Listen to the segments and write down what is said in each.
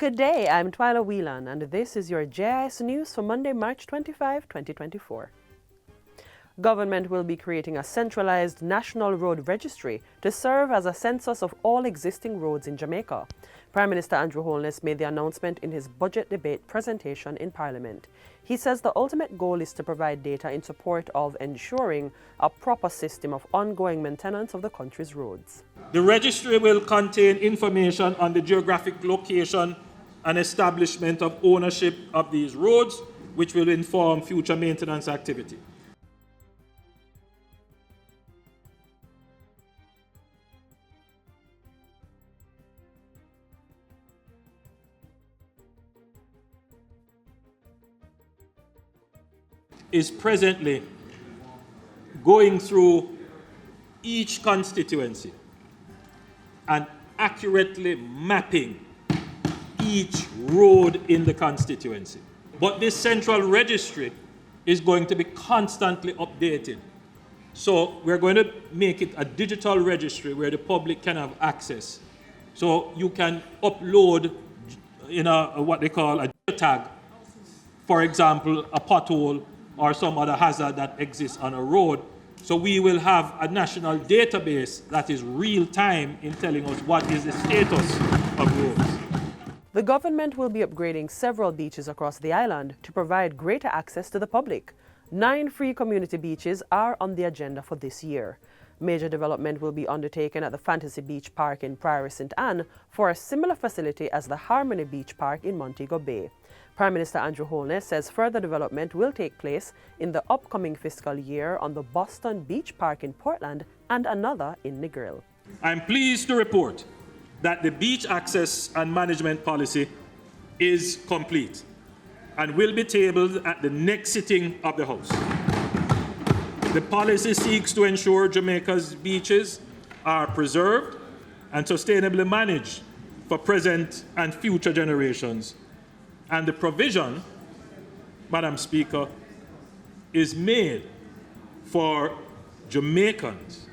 Good day, I'm Twyla Whelan, and this is your Jis News for Monday, March 25, 2024. Government will be creating a centralized national road registry to serve as a census of all existing roads in Jamaica. Prime Minister Andrew Holness made the announcement in his budget debate presentation in Parliament. He says the ultimate goal is to provide data in support of ensuring a proper system of ongoing maintenance of the country's roads. The registry will contain information on the geographic location and establishment of ownership of these roads, which will inform future maintenance activity. Is presently going through each constituency and accurately mapping each road in the constituency. But this central registry is going to be constantly updated. So we're going to make it a digital registry where the public can have access. So you can upload what they call a tag, for example, a pothole or some other hazard that exists on a road. So we will have a national database that is real time in telling us what is the status of roads. The government will be upgrading several beaches across the island to provide greater access to the public. 9 free community beaches are on the agenda for this year. Major development will be undertaken at the Fantasy Beach Park in Priory St. Anne for a similar facility as the Harmony Beach Park in Montego Bay. Prime Minister Andrew Holness says further development will take place in the upcoming fiscal year on the Boston Beach Park in Portland and another in Negril. I'm pleased to report that the beach access and management policy is complete and will be tabled at the next sitting of the House. The policy seeks to ensure Jamaica's beaches are preserved and sustainably managed for present and future generations. And the provision, Madam Speaker, is made for Jamaicans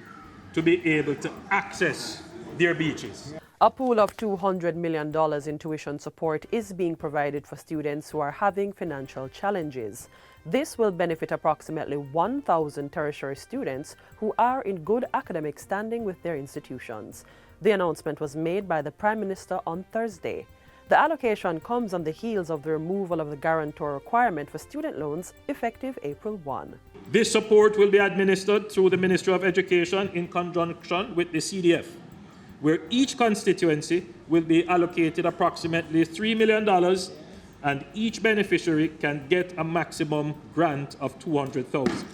to be able to access their beaches. A pool of $200 million in tuition support is being provided for students who are having financial challenges. This will benefit approximately 1,000 tertiary students who are in good academic standing with their institutions. The announcement was made by the Prime Minister on Thursday. The allocation comes on the heels of the removal of the guarantor requirement for student loans effective April 1. This support will be administered through the Ministry of Education in conjunction with the CDF, where each constituency will be allocated approximately $3 million and each beneficiary can get a maximum grant of $200,000.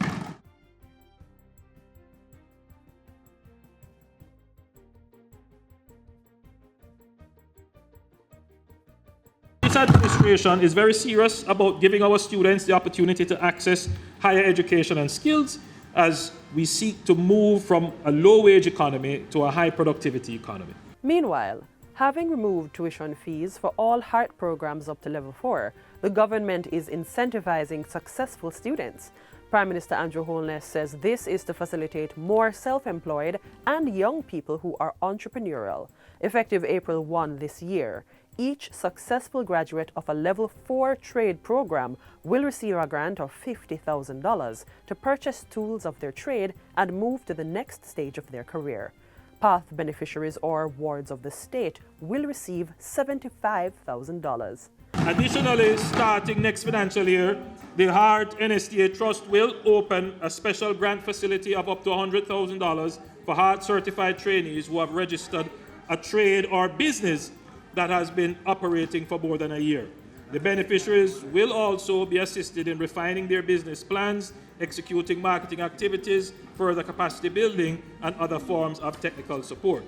This administration is very serious about giving our students the opportunity to access higher education and skills as we seek to move from a low-wage economy to a high-productivity economy. Meanwhile, having removed tuition fees for all HEART programs up to Level 4, the government is incentivizing successful students. Prime Minister Andrew Holness says this is to facilitate more self-employed and young people who are entrepreneurial. Effective April 1 this year, each successful graduate of a Level 4 trade program will receive a grant of $50,000 to purchase tools of their trade and move to the next stage of their career. Path beneficiaries or wards of the state will receive $75,000. Additionally, starting next financial year, the HEART NSTA Trust will open a special grant facility of up to $100,000 for HEART-certified trainees who have registered a trade or business that has been operating for more than a year. The beneficiaries will also be assisted in refining their business plans, executing marketing activities, further capacity building, and other forms of technical support.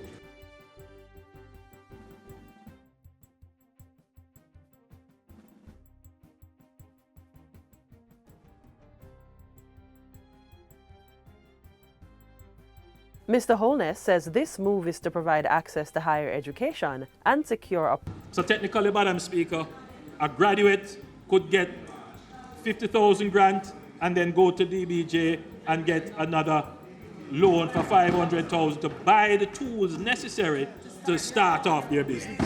Mr. Holness says this move is to provide access to higher education and secure a... So technically, Madam Speaker, a graduate could get 50,000 grant and then go to DBJ and get another loan for 500,000 to buy the tools necessary to start off their business.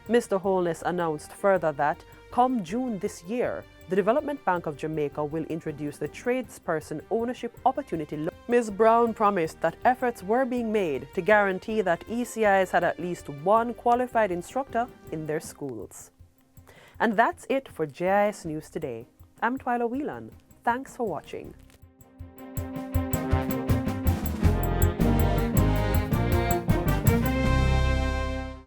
Mr. Holness announced further that, come June this year, the Development Bank of Jamaica will introduce the Tradesperson Ownership Opportunity Loan. Ms. Brown promised that efforts were being made to guarantee that ECIs had at least one qualified instructor in their schools. And that's it for JIS News Today. I'm Twyla Whelan. Thanks for watching.